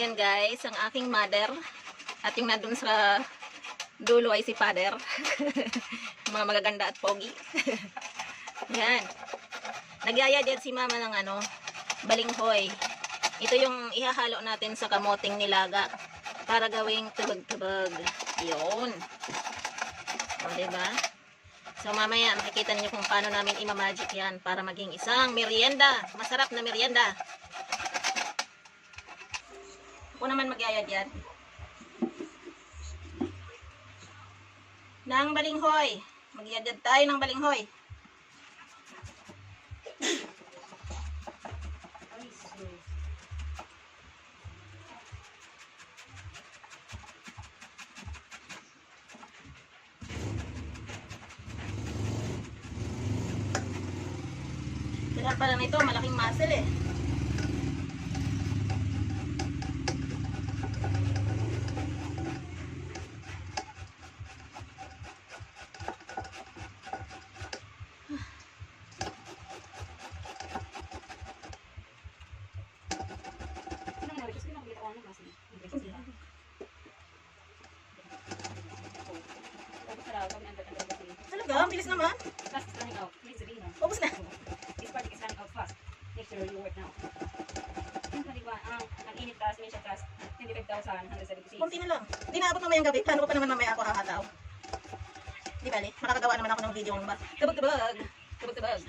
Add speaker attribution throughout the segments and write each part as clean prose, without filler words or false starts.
Speaker 1: Ayan guys, ang aking mother. At yung nandun sa dulo ay si father. Mga magaganda at pogi. Ayan. Nagyaya din si mama ng balinghoy. Ito yung ihahalo natin sa kamoting nilaga para gawing tubag-tubag. Yun. O, diba? So mamaya makikita niyo kung paano namin imamagic yan para maging isang merienda. Masarap na merienda. Ako naman magyayad yan. Ng balinghoy. Magyayad tayo ng balinghoy. Kaya pala nito, malaking muscle eh. Talaga, ang bilis naman. Ubus na. Kunti na lang. Di naabot mamayang gabi. Paano ko pa naman mamaya ako hahataw? Di bali, makakagawa naman ako ng video ng ba? Tubag-tubag. Tubag-tubag.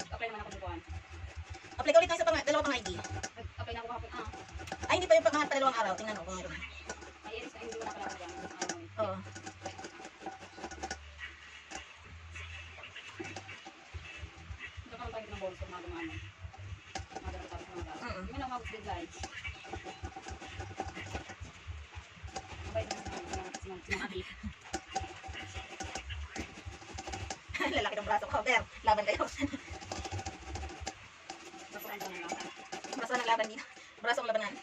Speaker 2: Apply naman ako bukuan.
Speaker 1: Apply ka ulit tayo sa dalawang pang ID.
Speaker 2: Apply na ako kahapon.
Speaker 1: Ay, hindi pa yung pang dalawang araw. Tingnan mo kung meron.
Speaker 2: Ay, Eris, ay, hindi ko na pala ako dyan.
Speaker 1: Oo.
Speaker 2: Ito ka tayo ng bonus kung mga gumano. Mga gumano tapos mga tao. Hindi mo na umabot deadline. Mabait naman si Mami.
Speaker 1: Lalaki ng braso ko. Ber, laban kayo.
Speaker 2: Basuran ko na lang.
Speaker 1: Braso ng laban dito. Braso ang labanan.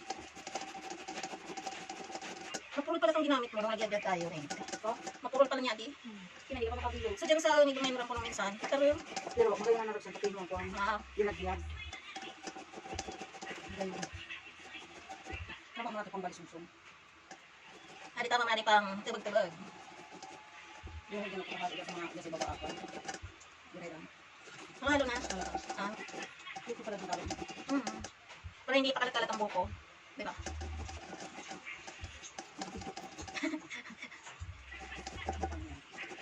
Speaker 1: Mapurol pala itong ginamit mo nung nagyagad tayo rin. Ito, mapurol pala niya di.
Speaker 2: Hindi ka pa makabilog.
Speaker 1: So dyan sa medyo may ko ng minsan. Pero yun.
Speaker 2: Pero magayon na rin sa tapin mo ko. Dinagyan. Magayon. Napaka mga tapang balisumsum.
Speaker 1: Hari tama mani pang tubag-tubag.
Speaker 2: Yung hindi nakakaliga sa mga kasi baba ako. Dire lang.
Speaker 1: Halo na. Ah.
Speaker 2: Dito pala ng gawin.
Speaker 1: Pero hindi pa kalat-kalat ang buko. Di ba?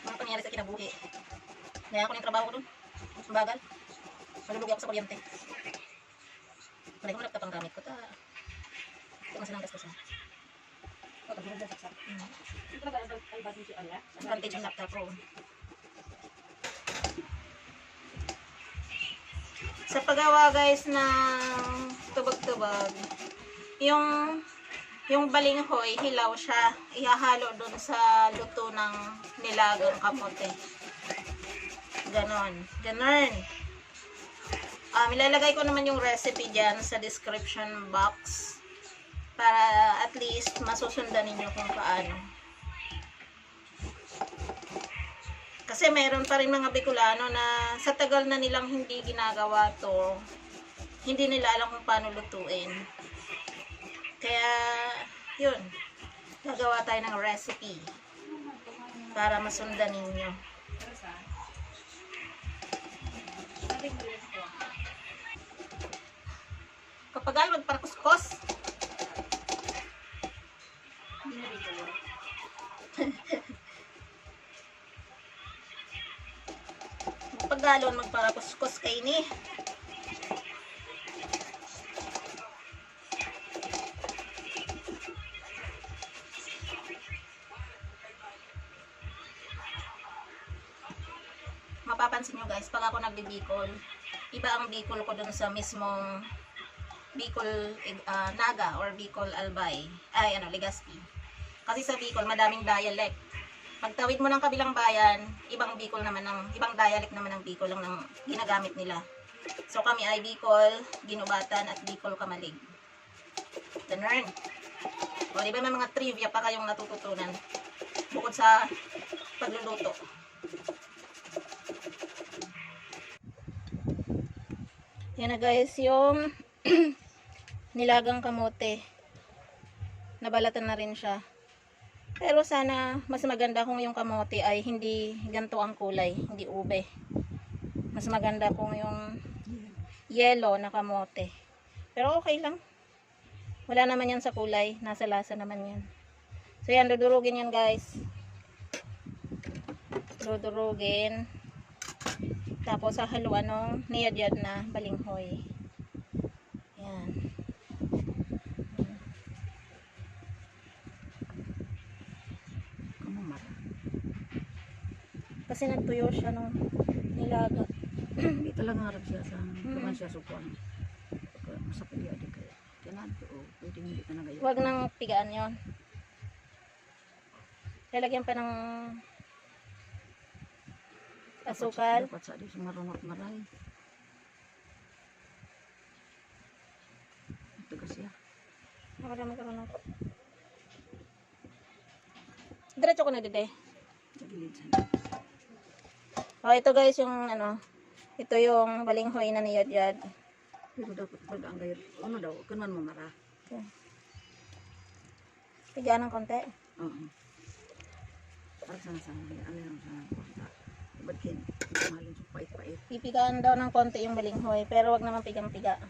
Speaker 1: Mga pangyari sa kinabuhi. Naya ako ng trabaho ko dun. Bagal. Malulugi ako sa kuryente. Malay ko malaptap ang gamit ko. Ito nga silang gastos.
Speaker 2: Ito talaga ay basin si Ala.
Speaker 1: Advantage yung laptop ko. Sa paggawa guys ng tubag-tubag, yung balinghoy, hilaw siya. Ihahalo dun sa luto ng nilagang kamote. Ganon. Ganon. Ilalagay ko naman yung recipe dyan sa description box para at least masusundan ninyo kung paano. Kasi meron pa rin mga Bicolano na sa tagal na nilang hindi ginagawa to, hindi nila alam kung paano lutuin. Kaya, yun. Gagawa tayo ng recipe para masundan ninyo. Kapag ay magparakuskos. Paggalon magparakuskos kay ni. Mapapansin nyo guys, pag ako nagbibikol, iba ang bikol ko dun sa mismong Bicol Naga or Bicol Albay. Ay, Legazpi. Kasi sa Bicol, madaming dialect. Pagtawid mo ng kabilang bayan, ibang Bicol naman ibang dialect naman ng Bicol lang ng ginagamit nila. So kami ay Bicol, Ginubatan at Bicol Kamalig. Ganun. O, di ba may mga trivia pa kayong natututunan bukod sa pagluluto. Yan na guys, yung nilagang kamote. Nabalatan na rin siya. Pero sana mas maganda kung yung kamote ay hindi ganito ang kulay, hindi ube. Mas maganda kung yung yellow na kamote. Pero okay lang. Wala naman yan sa kulay, nasa lasa naman yan. So yan, dudurugin yan guys. Dudurugin. Tapos hahaluan ng niyad-yad na balinghoy. Yan. Kasi nagtuyo siya nung nilaga.
Speaker 3: Dito lang harap siya sa kuman siya sukuan. Masakit ya di kay. Kanan to pwede hindi ka nagayo.
Speaker 1: Huwag nang pigaan yon. Lalagyan pa ng asukal.
Speaker 3: Dapat sa di sumarunot maray. Ito kasi ya.
Speaker 1: Magkaroon. Diretso ko na dito.
Speaker 3: Sa gilid sa.
Speaker 1: Oh, ito guys yung ano. Ito yung balinghoy na niyad-yad.
Speaker 3: Pero dapat pag ang gayo. Ano daw kunan mo mara.
Speaker 1: Okay. Pigaan ng konti.
Speaker 3: Oo. Para sana sa ano yung sa konta. Ba't kin malin sa pait-pait.
Speaker 1: Pipigaan daw ng konti yung balinghoy, pero wag naman pigang-piga.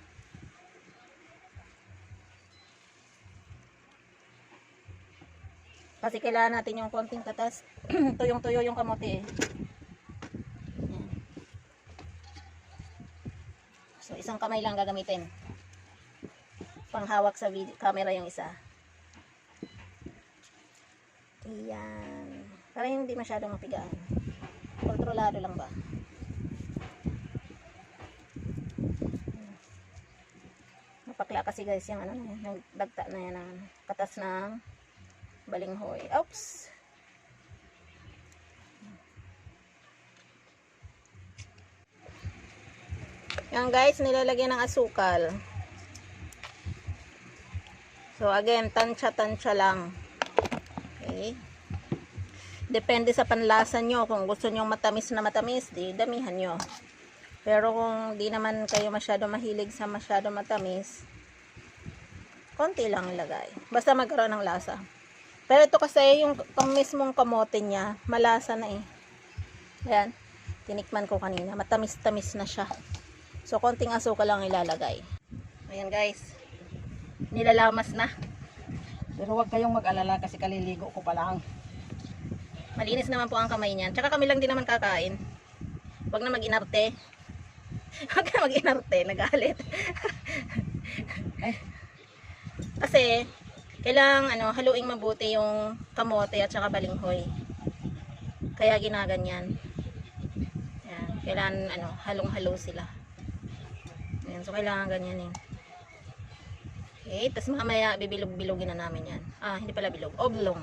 Speaker 1: Kasi kailangan natin yung konting tatas. Tuyong-tuyo yung kamote eh. Yan. So, isang kamay lang gagamitin. Panghawak sa camera yung isa. Ayan. Para hindi masyadong mapigaan. Kontrolado lang ba? Napakla kasi guys yung ano na yan. Nagdagta na yan ng katas ng balinghoy. Oops! Yan guys, nilalagyan ng asukal. So again, tansya-tansya lang. Okay. Depende sa panlasa nyo. Kung gusto nyo matamis na matamis, di damihan nyo. Pero kung di naman kayo masyado mahilig sa masyado matamis, konti lang ilagay. Basta magkaroon ng lasa. Pero ito kasi yung mismong kamote niya, malasa na eh. Ayan, tinikman ko kanina. Matamis-tamis na siya. So, konting asukal lang ilalagay. Ayan guys, nilalamas na.
Speaker 3: Pero huwag kayong mag-alala kasi kaliligo ko pa lang.
Speaker 1: Malinis naman po ang kamay niyan. Tsaka kami lang din naman kakain. Huwag na mag-inarte. Huwag na mag-inarte, nagalit. Kasi, kailangang haluing mabuti yung kamote at saka balinghoy. Kaya ginaganyan. Ayan, kailangan halong-halo sila. Ayan, so kailangan ganyan eh. Okay, tapos mamaya bibilog-bilogin na namin yan. Ah, hindi pala bilog, oblong.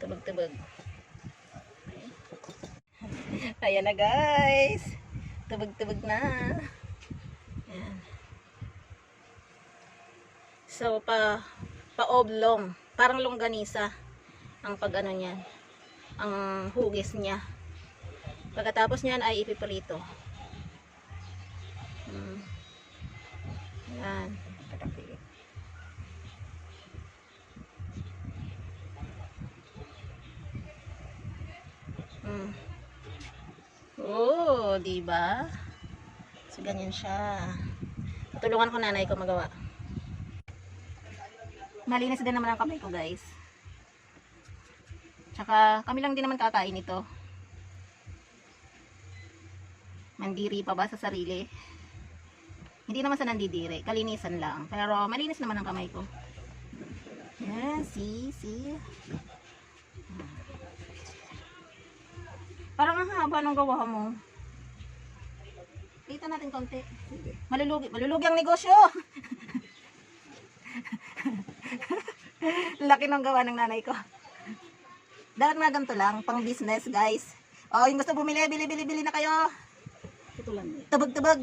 Speaker 1: Tubog-tubog. Okay. Ayan na guys. Tubog-tubog na. Ayan. So, pa-oblong. Parang longganisa ang pag-ano niyan. Ang hugis niya. Pagkatapos niyan ay ipiprito. Ayan. Oh, di ba? So ganyan siya. Tutulungan ko nanay ko magawa. Malinis din naman ang kamay ko, guys. Tsaka kami lang din naman kakain ito. Mandiri pa ba sa sarili? Hindi naman sa nandidiri, kalinisan lang. Pero malinis naman ang kamay ko. Yeah, see. Parang ang haba ng gawa mo. Dito natin konti. Malulugi ang negosyo. Laki ng gawa ng nanay ko. Dapat nga ganito lang, pang business guys. O, yung gusto bumili, bili na kayo.
Speaker 3: Ito lang.
Speaker 1: Tubag-tubag.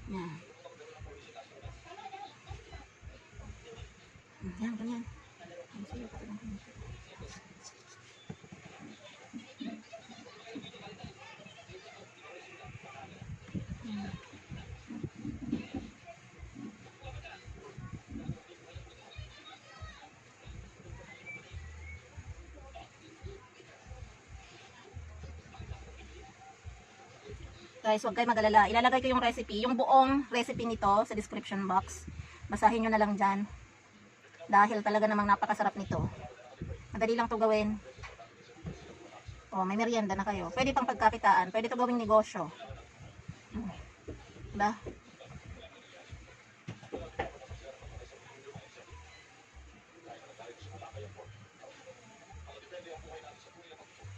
Speaker 1: Yan. Yan, ganyan. Guys, huwag kayo mag-alala. Ilalagay ko yung recipe, yung buong recipe nito sa description box. Basahin nyo na lang dyan. Dahil talaga namang napakasarap nito. Madali lang to gawin. Oh, may merienda na kayo. Pwede pang pagkakitaan. Pwede to gawing negosyo. Diba?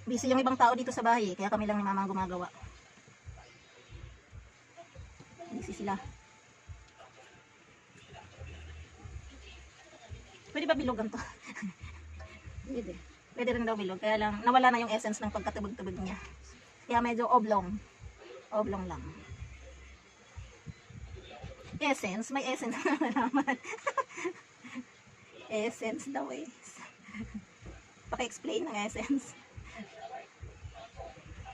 Speaker 1: Busy yung ibang tao dito sa bahay, kaya kami lang ni mama ang gumagawa. Busy sila. Pwede ba bilog to?
Speaker 3: Pwede.
Speaker 1: Pwede rin daw bilog, kaya lang nawala na yung essence ng pagkatubog-tubog niya. Kaya medyo oblong. Oblong lang. Essence, may essence na naman. Essence daw eh. Paki-explain ng essence.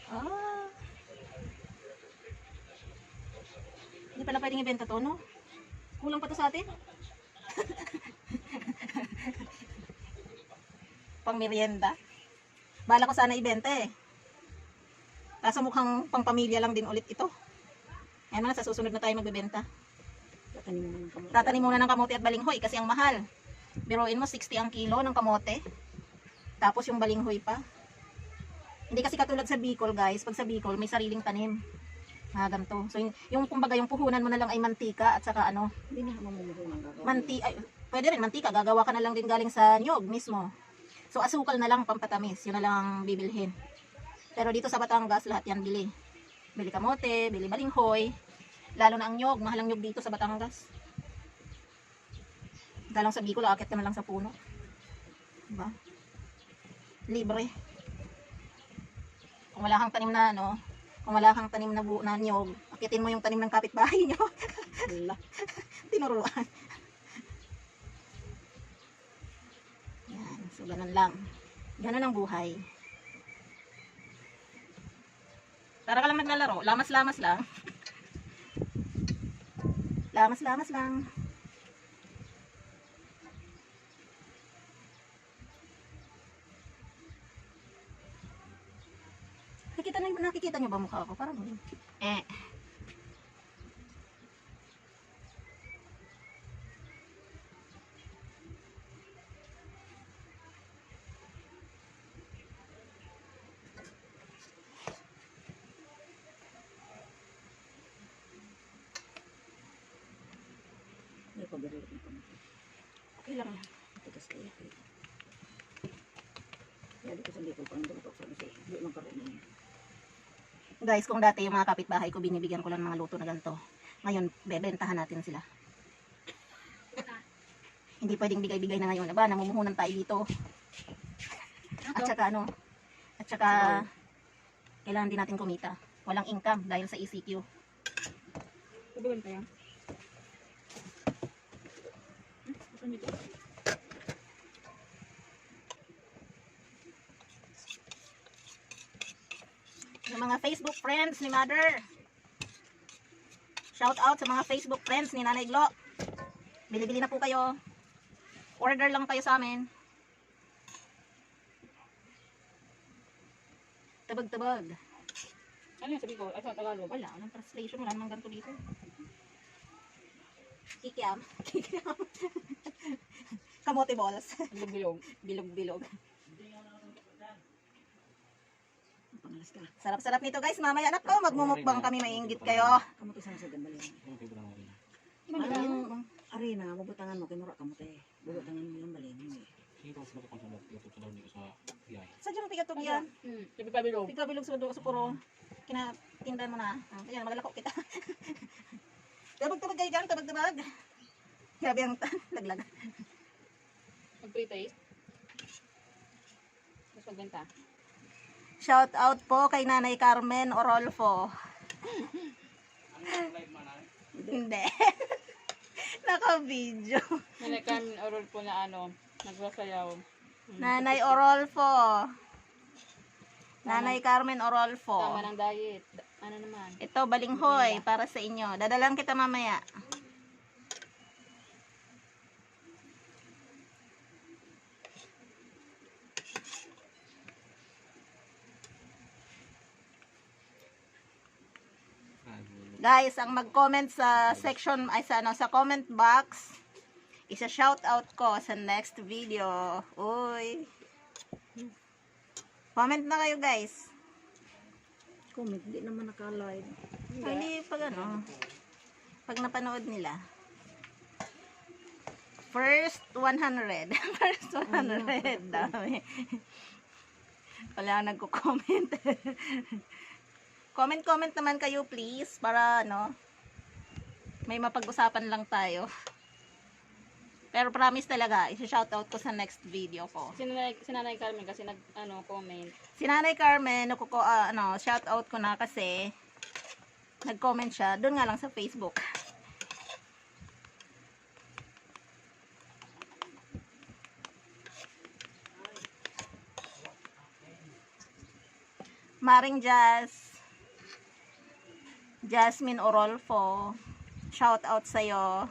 Speaker 1: Ah. Hindi pala pwedeng ibenta to, no? Kulang pa to sa atin? Pang merienda. Bala ko sana ibenta eh. Kaso mukhang pang pamilya lang din ulit ito. Ayan na, sa susunod na tayo magbebenta.
Speaker 3: Tatanim mo ng kamote.
Speaker 1: Tatanim muna ng kamote at balinghoy kasi ang mahal. Biruin mo 60 ang kilo ng kamote. Tapos yung balinghoy pa. Hindi kasi katulad sa Bicol guys. Pag sa Bicol may sariling tanim. Ganito. So yung kumbaga yung puhunan mo na lang ay mantika at saka ano.
Speaker 3: Hindi na mamumuhay ng gagawa.
Speaker 1: Pwede rin mantika. Gagawa ka na lang din galing sa nyog mismo. So asukal na lang pampatamis. Yun na lang ang bibilhin. Pero dito sa Batangas lahat yan bili. Bili kamote, bili balinghoy. Lalo na ang nyog. Mahal ang nyog dito sa Batangas. Galang sa Bicol, akit ka na lang sa puno. Diba? Libre. Kung wala kang tanim na ano, kung wala kang tanim na buo na nyog, akitin mo yung tanim ng kapitbahay nyo.
Speaker 3: Wala.
Speaker 1: Tinuruan. Yan. So, ganun lang. Ganun ang buhay. Para ka lang naglalaro. Lamas-lamas lang. Lamas-lamas lang. Nakikita nyo ba mukha ko? Parang hindi.
Speaker 3: May pagdarilit ng kamote.
Speaker 1: Okay lang yan.
Speaker 3: Tigas kaya. Kaya dito sa Bicol, parang dito sa kasi hindi man karoon na yun.
Speaker 1: Guys, kung dati yung mga kapitbahay ko, binibigyan ko lang ng mga luto na ganito. Ngayon, bebentahan natin sila. Hindi pwedeng bigay-bigay na ngayon. Aba, namumuhunan tayo dito. At saka ano, at saka, kailangan din natin kumita. Walang income dahil sa ECQ.
Speaker 2: Tubugan pa yan. Saan dito?
Speaker 1: Yung mga Facebook friends ni Mother. Shout out sa mga Facebook friends ni Nanay Glo. Bili-bili na po kayo. Order lang kayo sa amin. Tabag-tabag.
Speaker 2: Ano yung sabi ko? Ay, sa Tagalog.
Speaker 1: Wala, walang translation. Wala namang ganito dito. Kikiam. Kikiam. Kamote balls.
Speaker 2: Bilog-bilog.
Speaker 1: Bilog-bilog.
Speaker 3: Pangalas ka.
Speaker 1: Sarap-sarap nito guys. Mamaya na po. Magmumukbang kami. Mainggit kayo.
Speaker 3: Kamote sana sa gambalin.
Speaker 1: Mm.
Speaker 3: Arena, mabutangan mo, kinura kamote. Bubutangan mo yung balin.
Speaker 1: Sa dyan tigatog yan.
Speaker 2: Sabi pa bilog.
Speaker 1: Tigla bilog sa puro. Kinatindan mo na. Ayan, magalako kita. Tabag-tabag kayo dyan. Tabag-tabag. Grabe ang laglag.
Speaker 2: Mag-pre-taste. Tapos magbenta.
Speaker 1: Shout out po kay Nanay Carmen Orolfo. Hindi. Naka-video.
Speaker 2: Nanakan oral po na ano, nagwasayaw.
Speaker 1: Nanay Orolfo. Nanay Carmen Orolfo.
Speaker 2: Tama ng diet. Ano naman?
Speaker 1: Ito, balinghoy para sa inyo. Dadalang kita mamaya. Guys, ang mag-comment sa section, ay sa, ano, sa comment box, isa-shoutout ko sa next video. Uy. Comment na kayo, guys.
Speaker 3: Comment, di naman naka-live.
Speaker 1: Hindi, pag ano, pag napanood nila. First 100. First 100. Dami. Wala nagko-comment. Comment naman kayo, please. Para, ano, may mapag-usapan lang tayo. Pero promise talaga, isi-shoutout ko sa next video ko.
Speaker 2: Sinanay Carmen kasi comment.
Speaker 1: Si Nanay Carmen, shoutout ko na kasi nag-comment siya. Doon nga lang sa Facebook. Maring Jasmine Orolfo, shoutout sa'yo.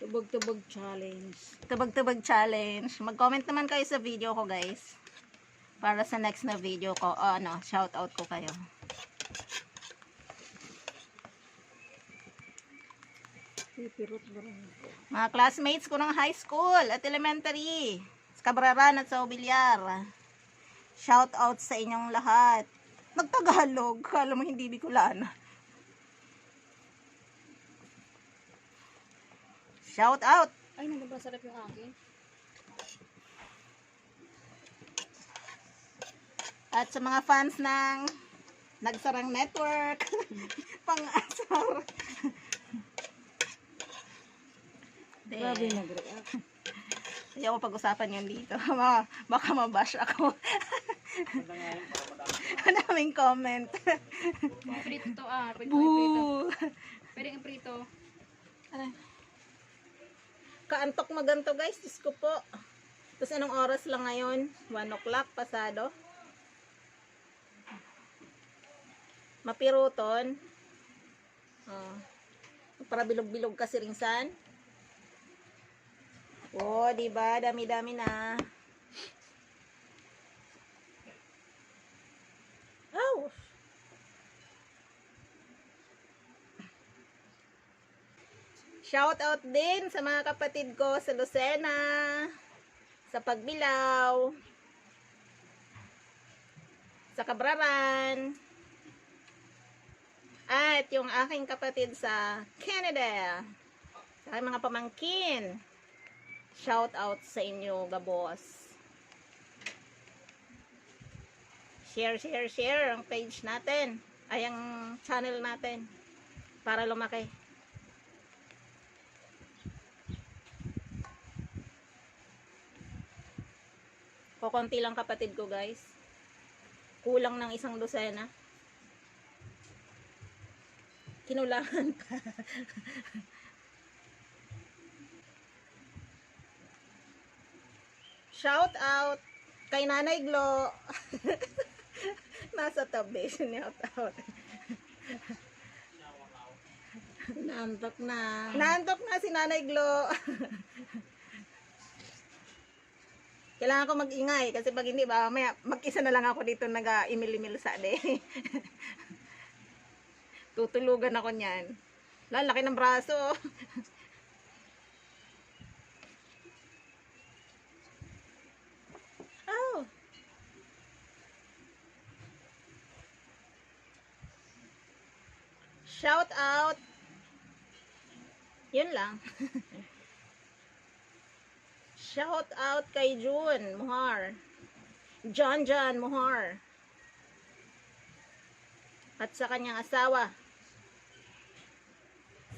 Speaker 3: Tubog-tubog challenge.
Speaker 1: Tubag-tubag challenge. Mag-comment naman kayo sa video ko, guys. Para sa next na video ko, shoutout ko kayo.
Speaker 3: Pipirot ba rin?
Speaker 1: Mga classmates ko ng high school at elementary, sa Cabraran at sa Obilyar. Shoutout sa inyong lahat. Nagtagalog, kala mo hindi Bicolana. Shoutout!
Speaker 2: Ay, naging sarap yung akin.
Speaker 1: At sa mga fans ng Nagsarang Network, pang-asar.
Speaker 3: Grabe nag-react.
Speaker 1: Ayaw ko pag-usapan yun dito. Baka mabash ako. Madaming comment.
Speaker 2: Prito to Pwede ko i-prito.
Speaker 1: Boo!
Speaker 2: Pwede yung prito.
Speaker 1: Kaantok maganto, guys. Diyos ko po. Tapos anong oras lang ngayon? 1 o'clock pasado. Mapiruton. Oh. Para bilog-bilog kasi ringsan. Oh, diba? Dami-dami na. Oh! Shout out din sa mga kapatid ko sa Lucena, sa Pagbilao, sa Cabraran, at yung aking kapatid sa Canada, sa aking mga pamangkin. Shout out sa inyo, gabos. Share ang page natin, ay ang channel natin, para lumaki. Kukunti lang kapatid ko, guys. Kulang ng 1 dosena. Kinulangan pa. Shout out kay Nanay Glo. Nasa tabi. Shout out.
Speaker 3: Naantok na.
Speaker 1: Naantok na si Nanay Glo. Kailangan ko mag-ingay kasi pag hindi ba, mag-isa na lang ako dito nag-imil-imil sa de. Tutulugan ako niyan. Lalaki ng braso. Oh. Shout out. Yun lang. Shout out kay June Muhar. John Muhar. At sa kanyang asawa,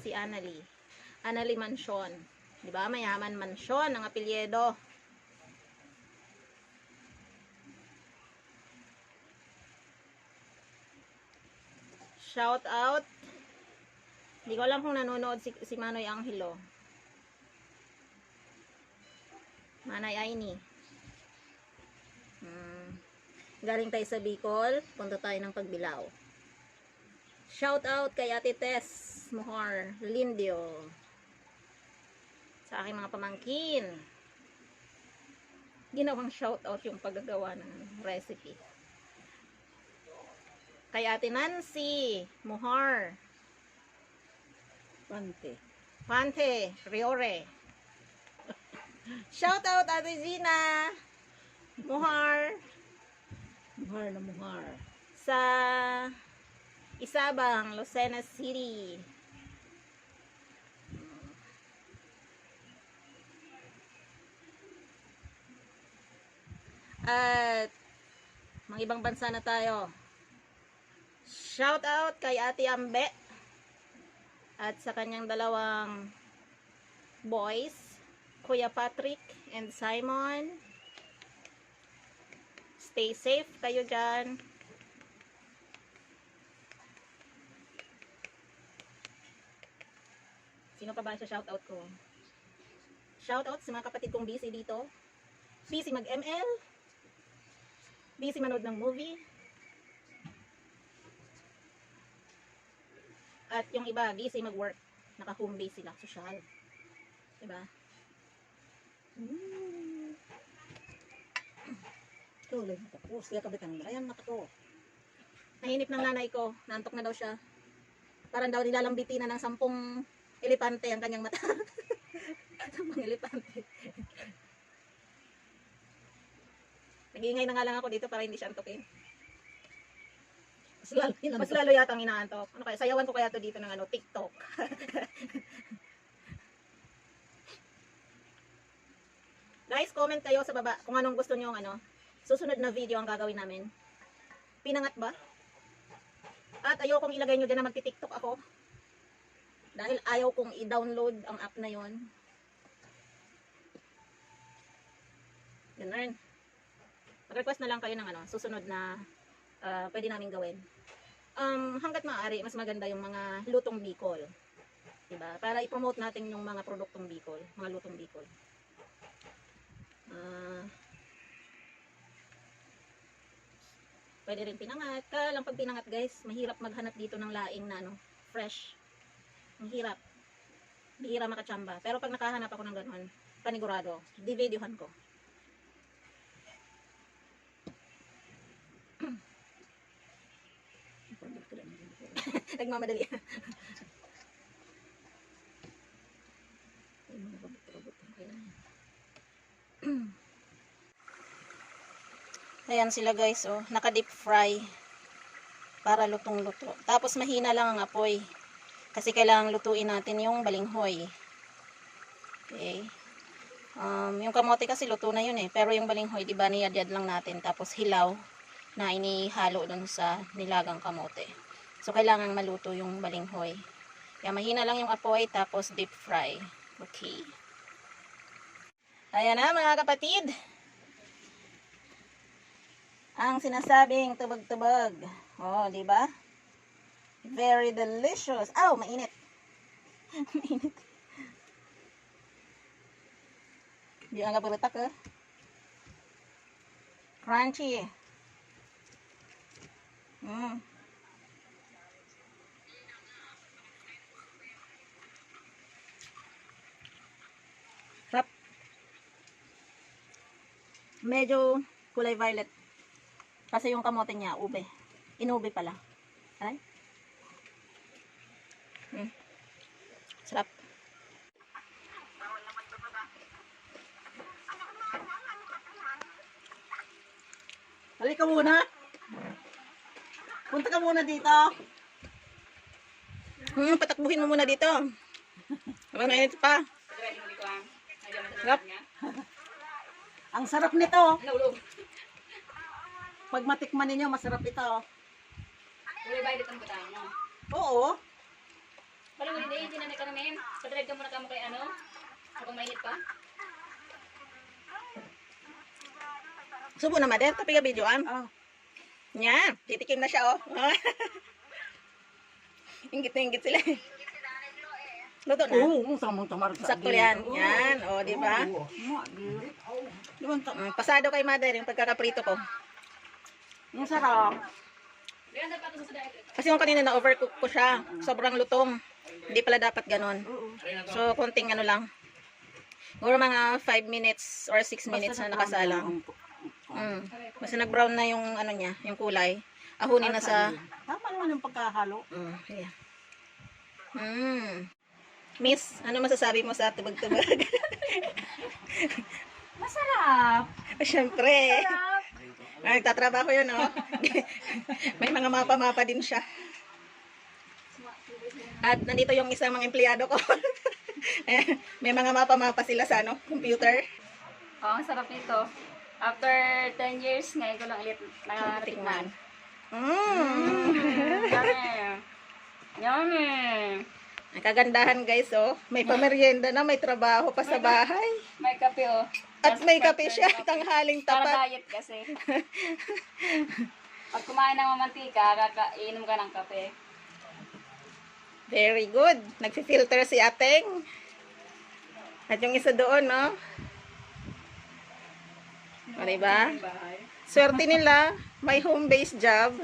Speaker 1: si Annalie. Annalie Mansion. Di ba? Mayaman Mansion ang apelyido. Shout out. Hindi ko alam kung nanonood si Manoy Anghelo. Manay Aini. Galing tayo sa Bicol, punta tayo ng Pagbilao. Shout out kay Ate Tess Muhar Lindio. Sa aking mga pamangkin. Ginawang shout out yung paggagawa ng recipe. Kay Ate Nancy Muhar. Pante Riore. Shout out Ate Gina Muhar
Speaker 3: Muhar na muhar.
Speaker 1: sa Isabang, Lucena City. At mga ibang bansa na tayo. Shout out kay Ate Ambe at sa kanyang dalawang boys, Kuya Patrick and Simon. Stay safe kayo dyan. Sino pa ba sa shout out ko? Shout out sa mga kapatid kong busy dito. Busy mag-ML. Busy manood ng movie. At yung iba, busy mag-work. Naka-home base sila, social. Diba?
Speaker 3: Tuloy mo ko. Siya kabitan mo. Ayan mata ko.
Speaker 1: Nahinip ng nanay ko. Naantok na daw siya. Parang daw nilalambitin na ng 10 elepante ang kanyang mata. 10 elepante. Nag-iingay na nga lang ako dito para hindi siya antokin. Mas lalo yata ang inaantok. Ano kaya? Sayawan ko kaya to dito ng TikTok. Guys, comment kayo sa baba kung anong gusto nyo susunod na video ang gagawin namin. Pinangat ba? At ayaw kong ilagay nyo dyan na magti-TikTok ako. Dahil ayaw kong i-download ang app na yon. Ganun. Mag-request na lang kayo ng susunod na pwede namin gawin. Hanggat maaari, mas maganda yung mga lutong Bicol. Diba? Para i-promote natin yung mga produktong Bicol, mga lutong Bicol. Pwede rin pinangat. Kaya lang pag pinangat guys, mahirap maghanap dito ng laing na fresh. Mahirap. Bihira makachamba. Pero pag nakahanap ako ng gano'n, panigurado, di-videohan ko. Nagmamadali. Ayan sila guys, oh. Naka deep fry. Para lutong-luto. Tapos mahina lang ang apoy. Kasi kailangan lutuin natin yung balinghoy. Okay. Yung kamote kasi luto na yun eh. Pero yung balinghoy, diba niyad-yad lang natin. Tapos hilaw na inihalo dun sa nilagang kamote. So, kailangan maluto yung balinghoy. Kaya mahina lang yung apoy, tapos deep fry. Okay. Ayan na mga kapatid. Ang sinasabing tubag-tubag. Oh, di ba? Very delicious. Aw, mainit. Mainit. Di ang gaburutak eh. Crunchy. Sarap. Medyo kulay violet. Kasi yung kamote niya, ube. Inube pala. Ay? Sarap. Halika muna. Punta ka muna dito. Patakbuhin mo muna dito. Habang mainit pa. Sarap. Ang sarap nito. Pag matikman ninyo, masarap ito.
Speaker 2: Kulay violet ang butang mo.
Speaker 1: Oo.
Speaker 2: Balik mo din, hindi na namin. Padrive ka muna kamo kay habang mainit pa.
Speaker 1: Subo na mader, tapi ka videoan.
Speaker 3: Ah.
Speaker 1: Nya, titikim na siya oh. Ingit na ingit sila. Luto na.
Speaker 3: Oo, samang tamar.
Speaker 1: Sakto yan. Yan, oh, di ba? Pasado kay mother yung pagkakaprito ko.
Speaker 3: Ang sarap.
Speaker 2: Ganda pa ito sa diet.
Speaker 1: Kasi yung kanina na-overcook ko siya. Sobrang lutong. Hindi pala dapat ganon. So, konting lang. Siguro mga 5 minutes or 6 minutes na nakasalang. Kasi nag-brown na yung niya, yung kulay. ahunin na sa...
Speaker 3: Tama naman yung pagkahalo.
Speaker 1: Yeah. Miss, ano masasabi mo sa tubag-tubag?
Speaker 2: Masarap!
Speaker 1: Siyempre. Ay, nagtatrabaho yun, oh. May mga mapa-mapa din siya. At nandito yung isang mga empleyado ko. Ayan, may mga mapa-mapa sila sa computer.
Speaker 2: Oh, ang sarap nito. After 10 years, ngayon ko lang ulit nakatikman. Yummy! Yummy!
Speaker 1: Ang kagandahan guys, oh. May pamerienda na, may trabaho pa sa bahay.
Speaker 2: May kape oh.
Speaker 1: At may kape siya, tanghaling
Speaker 2: Para
Speaker 1: tapat.
Speaker 2: diet kasi. Pag kumain ng mamantika, iinom ka ng kape.
Speaker 1: Very good. Nagfi-filter si Ateng. At yung isa doon, no? O, diba? Swerte nila, may home-based job.